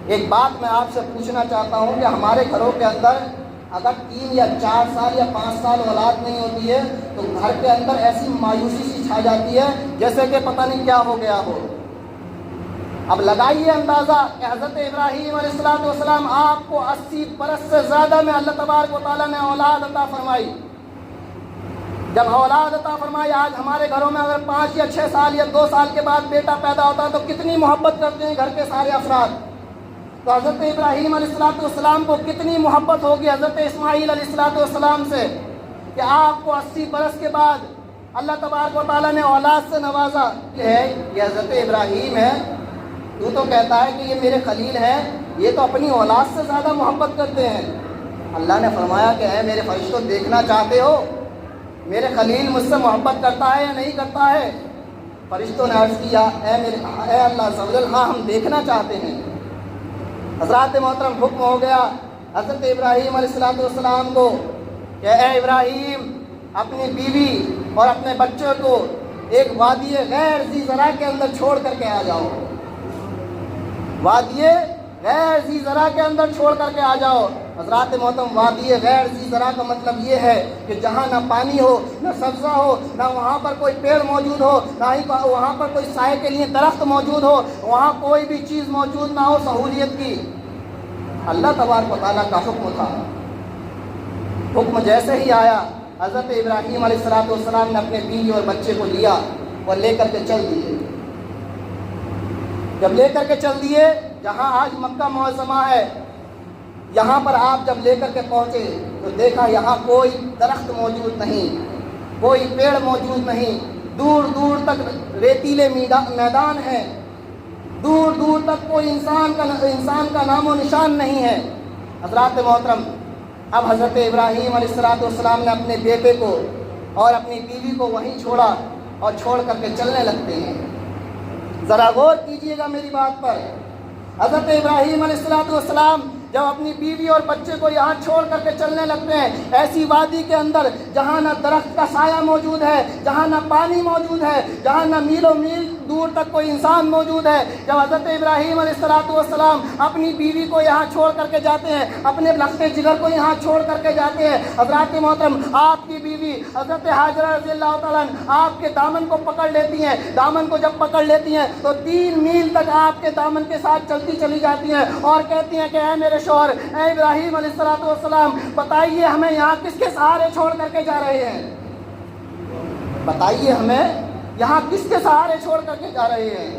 ایک بات میں آپ سے پوچھنا چاہتا ہوں کہ ہمارے گھروں کے اندر اگر 3 یا 4 سال یا 5 سال اولاد نہیں ہوتی ہے تو گھر کے اندر ایسی مایوسی سی چھا جاتی ہے جیسے کہ پتہ نہیں کیا ہو گیا ہو۔ اب لگائیے اندازہ کہ حضرت ابراہیم علیہ السلام آپ کو 80 برس سے زیادہ میں اللہ تبارک و تعالیٰ نے اولاد عطا فرمائی۔ جب اولاد عطا فرمائی، آج ہمارے گھروں میں اگر 5 یا 6 سال یا 2 سال کے بعد بیٹا پیدا ہوتا ہے تو کتنی محبت کرتے ہیں گھر کے سارے افراد۔ تو حضرت ابراہیم علیہ السلام کو کتنی محبت ہوگی حضرت اسماعیل علیہ السلام سے کہ آپ کو 80 برس کے بعد اللہ تبارک و تعالیٰ نے اولاد سے نوازا ہے۔ یہ حضرت ابراہیم ہے، تو کہتا ہے کہ یہ میرے خلیل ہیں، یہ تو اپنی اولاد سے زیادہ محبت کرتے ہیں۔ اللہ نے فرمایا کہ اے میرے فرشتوں، دیکھنا چاہتے ہو میرے خلیل مجھ سے محبت کرتا ہے یا نہیں کرتا ہے؟ فرشتوں نے عرض کیا اے اللہ عز و جل، ہاں ہم دیکھنا چاہتے ہیں۔ حضرات محترم، حکم ہو گیا حضرت ابراہیم علیہ السلام کو کہ اے ابراہیم، اپنی بیوی اور اپنے بچے کو ایک وادی غیر ذی زرع کے اندر چھوڑ کر کے آ جاؤ۔ وادی غیر ذی زرع کے اندر چھوڑ کر کے آ جاؤ۔ حضرات محترم، وادی غیر ذی زرع کا مطلب یہ ہے کہ جہاں نہ پانی ہو، نہ سبزہ ہو، نہ وہاں پر کوئی پیڑ موجود ہو، نہ ہی وہاں پر کوئی سائے کے لیے درخت موجود ہو، وہاں کوئی بھی چیز موجود نہ ہو سہولیت کی۔ اللہ تبارک و تعالیٰ کا حکم تھا۔ حکم جیسے ہی آیا، حضرت ابراہیم علیہ السلام نے اپنے بیوی اور بچے کو لیا اور لے کر کے چل دیے۔ جب لے کر کے چل دیے، جہاں آج مکہ معظمہ ہے، یہاں پر آپ جب لے کر کے پہنچے تو دیکھا یہاں کوئی درخت موجود نہیں، کوئی پیڑ موجود نہیں، دور دور تک ریتیلے میدان ہیں، دور دور تک کوئی انسان کا نام و نشان نہیں ہے۔ حضرات محترم، اب حضرت ابراہیم علیہ السلام نے اپنے بیٹے کو اور اپنی بیوی کو وہیں چھوڑا اور چھوڑ کر کے چلنے لگتے ہیں۔ ذرا غور کیجئے گا میری بات پر۔ حضرت ابراہیم علیہ السلام جب اپنی بیوی اور بچے کو یہاں چھوڑ کر کے چلنے لگتے ہیں، ایسی وادی کے اندر جہاں نہ درخت کا سایہ موجود ہے، جہاں نہ پانی موجود ہے، جہاں نہ میلوں میل دور تک کوئی انسان موجود ہے، جب حضرت ابراہیم علیہ السلام اپنی بیوی کو یہاں چھوڑ کر کے جاتے ہیں، اپنے لخت جگر کو یہاں چھوڑ کر کے جاتے ہیں، حضرات محترم، آپ کی بیوی حضرت حاجرہ رضی اللہ تعالیٰ آپ کے دامن کو پکڑ لیتی ہیں۔ دامن کو جب پکڑ لیتی ہیں تو 3 میل تک آپ کے دامن کے ساتھ چلتی چلی جاتی ہیں اور کہتی ہیں کہ اے میرے شوہر، اے ابراہیم علیہ السلام، بتائیے ہمیں یہاں کس کے سہارے چھوڑ کر کے جا رہے ہیں؟ بتائیے ہمیں یہاں کس کے سہارے چھوڑ کر کے جا رہے ہیں؟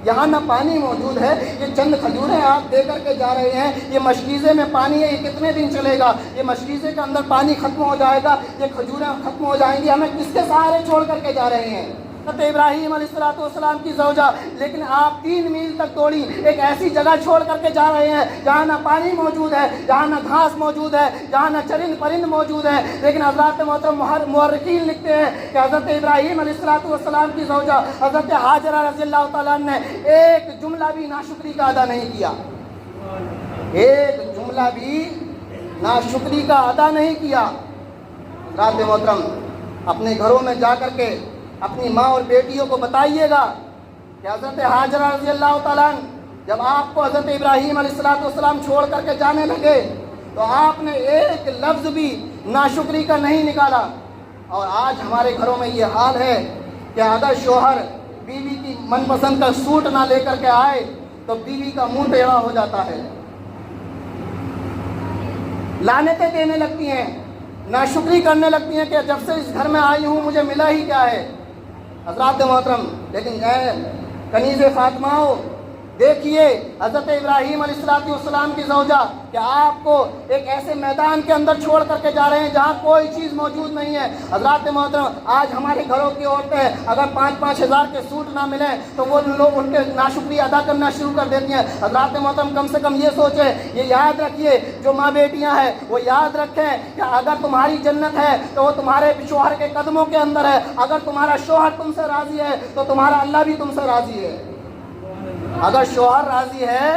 یہاں نہ پانی موجود ہے، یہ چند کھجوریں آپ دے کر کے جا رہے ہیں، یہ مشکیزے میں پانی ہے، یہ کتنے دن چلے گا؟ یہ مشکیزے کے اندر پانی ختم ہو جائے گا، یہ کھجوریں ختم ہو جائیں گی، ہمیں کس کے سہارے چھوڑ کر کے جا رہے ہیں؟ حضرت ابراہیم علیہ السلام کی زوجہ، لیکن آپ 3 میل تک دوڑی ایک ایسی جگہ چھوڑ کر کے جا رہے ہیں جہاں نہ پانی موجود ہے، جہاں نہ گھاس موجود ہے، جہاں نہ چرند پرند موجود ہے۔ لیکن حضرات محترم، مورخین لکھتے ہیں کہ حضرت ابراہیم علیہ السلام کی زوجہ حضرت حاجرہ رضی اللہ تعالیٰ نے ایک جملہ بھی ناشکری کا ادا نہیں کیا، ایک جملہ بھی ناشکری کا ادا نہیں کیا۔ حضرات محترم، اپنے گھروں میں جا کر کے اپنی ماں اور بیٹیوں کو بتائیے گا کہ حضرت حاجرہ رضی اللہ تعالیٰ جب آپ کو حضرت ابراہیم علیہ السلام چھوڑ کر کے جانے لگے تو آپ نے ایک لفظ بھی ناشکری کا نہیں نکالا۔ اور آج ہمارے گھروں میں یہ حال ہے کہ اگر شوہر بیوی کی من پسند کا سوٹ نہ لے کر کے آئے تو بیوی کا منہ ٹیڑھا ہو جاتا ہے، لعنتیں دینے لگتی ہیں، ناشکری کرنے لگتی ہیں کہ جب سے اس گھر میں آئی ہوں مجھے ملا ہی کیا ہے۔ حضرات محترم، لیکن اے کنیز فاطمہ، دیکھیے حضرت ابراہیم علیہ السلام کی زوجہ کہ آپ کو ایک ایسے میدان کے اندر چھوڑ کر کے جا رہے ہیں جہاں کوئی چیز موجود نہیں ہے۔ حضرات محترم، آج ہمارے گھروں کی عورتیں اگر 5-5 ہزار کے سوٹ نہ ملیں تو وہ لوگ ان کے ناشکری ادا کرنا شروع کر دیتی ہیں۔ حضرات محترم، کم سے کم یہ سوچیں، یہ یاد رکھیے، جو ماں بیٹیاں ہیں وہ یاد رکھیں کہ اگر تمہاری جنت ہے تو وہ تمہارے شوہر کے قدموں کے اندر ہے۔ اگر تمہارا شوہر تم سے راضی ہے تو تمہارا اللہ بھی تم سے راضی ہے۔ اگر شوہر راضی ہے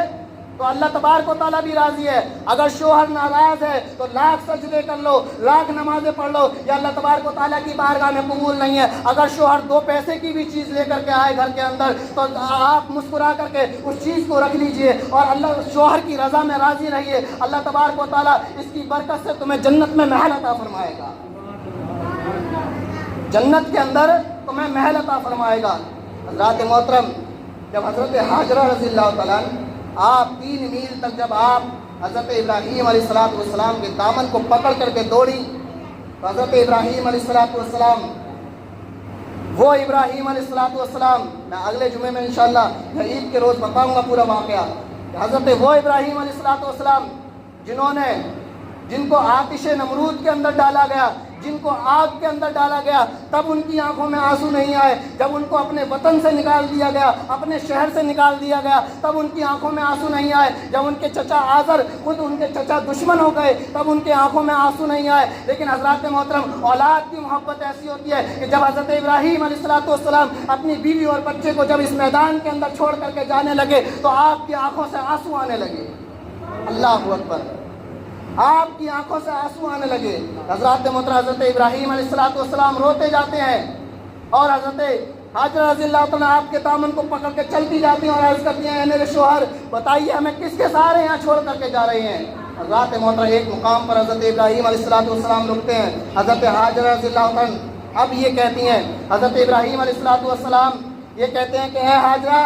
تو اللہ تبارک و تعالیٰ بھی راضی ہے. اگر شوہر ناراض ہے تو لاکھ سجدے کر لو، لاکھ نمازیں پڑھ لو، یہ اللہ تبارک و تعالیٰ کی بارگاہ میں قبول نہیں ہے. اگر شوہر 2 پیسے کی بھی چیز لے کر کے آئے گھر کے اندر تو آپ مسکرا کر کے اس چیز کو رکھ لیجئے اور اللہ شوہر کی رضا میں راضی رہیے. اللہ تبارک و تعالیٰ اس کی برکت سے تمہیں جنت میں محل عطا فرمائے گا. جنت کے اندر تمہیں محل عطا فرمائے گا. حضرات محترم، جب حضرت حاجرہ رضی اللہ تعالیٰ آپ 3 میل تک جب آپ حضرت ابراہیم علیہ السلام کے دامن کو پکڑ کر کے دوڑی تو حضرت ابراہیم علیہ السلام، وہ ابراہیم علیہ السلام، میں اگلے جمعے میں انشاءاللہ عید کے روز بتاؤں گا پورا واقعہ. حضرت وہ ابراہیم علیہ السلام جن کو آتش نمرود کے اندر ڈالا گیا، جن کو آگ کے اندر ڈالا گیا، تب ان کی آنکھوں میں آنسو نہیں آئے. جب ان کو اپنے وطن سے نکال دیا گیا، اپنے شہر سے نکال دیا گیا، تب ان کی آنکھوں میں آنسو نہیں آئے. جب ان کے چچا آزر خود ان کے چچا دشمن ہو گئے، تب ان کے آنکھوں میں آنسو نہیں آئے. لیکن حضرات محترم، اولاد کی محبت ایسی ہوتی ہے کہ جب حضرت ابراہیم علیہ السلام اپنی بیوی اور بچے کو جب اس میدان کے اندر چھوڑ کر کے جانے لگے تو آپ کی آنکھوں سے آنسو آنے لگے. اللہ اکبر، آپ کی آنکھوں سے آنسو آنے لگے. حضرات محترم، حضرت ابراہیم علیہ السلام روتے جاتے ہیں اور حضرت حاجرہ رضی اللہ عنہ آپ کے دامن کو پکڑ کے چلتی جاتی ہیں اور عرض کرتی ہیں، اے میرے شوہر بتائیے ہمیں کس کے سہارے یہاں چھوڑ کر کے جا رہے ہیں. حضرات محترم، ایک مقام پر حضرت ابراہیم علیہ السلام رکتے ہیں. حضرت حاجرہ رضی اللہ عنہ اب یہ کہتی ہیں، حضرت ابراہیم علیہ السلام یہ کہتے ہیں کہ اے حاجرہ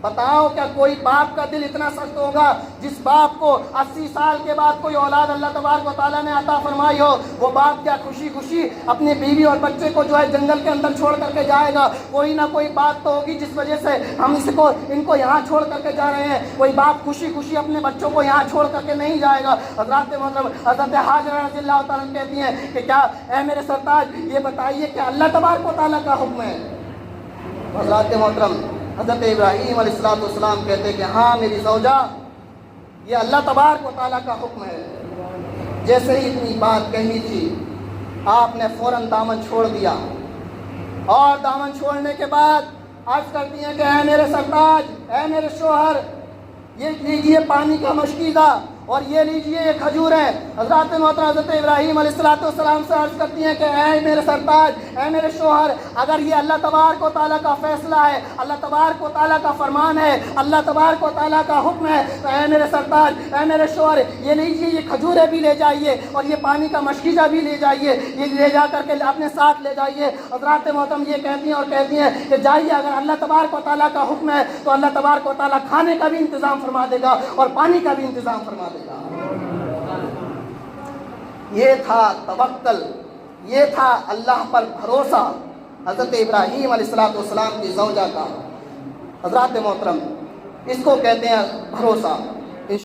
بتاؤ، کیا کوئی باپ کا دل اتنا سخت ہوگا جس باپ کو 80 سال کے بعد کوئی اولاد اللہ تبارک و تعالیٰ نے عطا فرمائی ہو، وہ باپ کیا خوشی خوشی اپنی بیوی اور بچے کو جو ہے جنگل کے اندر چھوڑ کر کے جائے گا؟ کوئی نہ کوئی بات تو ہوگی جس وجہ سے ہم ان کو یہاں چھوڑ کر کے جا رہے ہیں. کوئی باپ خوشی خوشی اپنے بچوں کو یہاں چھوڑ کر کے نہیں جائے گا. حضرات محترم، حضرت حاجرہ رضی اللہ تعالیٰ کہتی ہیں کہ کیا اے میرے سرتاج یہ بتائیے کہ اللہ تبارک و تعالیٰ کا حکم ہے؟ حضرات محترم، حضرت ابراہیم علیہ السلام کہتے کہ ہاں میری زوجہ، یہ اللہ تبارک و تعالیٰ کا حکم ہے. جیسے ہی اتنی بات کہی تھی آپ نے فوراً دامن چھوڑ دیا اور دامن چھوڑنے کے بعد عرض کرتی ہیں کہ اے میرے سرتاج، اے میرے شوہر، یہ لیجئے پانی کا مشکیزہ اور یہ لیجئے یہ کھجور ہے. حضرات محترم، حضرت ابراہیم علیہ السلام سے عرض کرتی ہیں کہ اے میرے سرتاج، اے میرے شوہر، اگر یہ اللہ تبارک و تعالیٰ کا فیصلہ ہے، اللہ تبارک و تعالیٰ کا فرمان ہے، اللہ تبارک و تعالیٰ کا حکم ہے، تو اے میرے سرتاج، اے میرے شوہر، یہ لیجئے یہ کھجوریں بھی لے جائیے اور یہ پانی کا مشکیزہ بھی لے جائیے، یہ لے جا کر کے اپنے ساتھ لے جائیے. حضرات محترم یہ کہتی ہیں کہ جائیے، اگر اللہ تبارک و تعالیٰ کا حکم ہے تو اللہ تبارک و تعالیٰ کھانے کا بھی انتظام فرما دے گا اور پانی کا بھی انتظام فرما دے گا. یہ تھا توکل، یہ تھا اللہ پر بھروسہ حضرت ابراہیم علیہ السلام کی زوجہ کا. حضرات محترم، اس کو کہتے ہیں بھروسہ.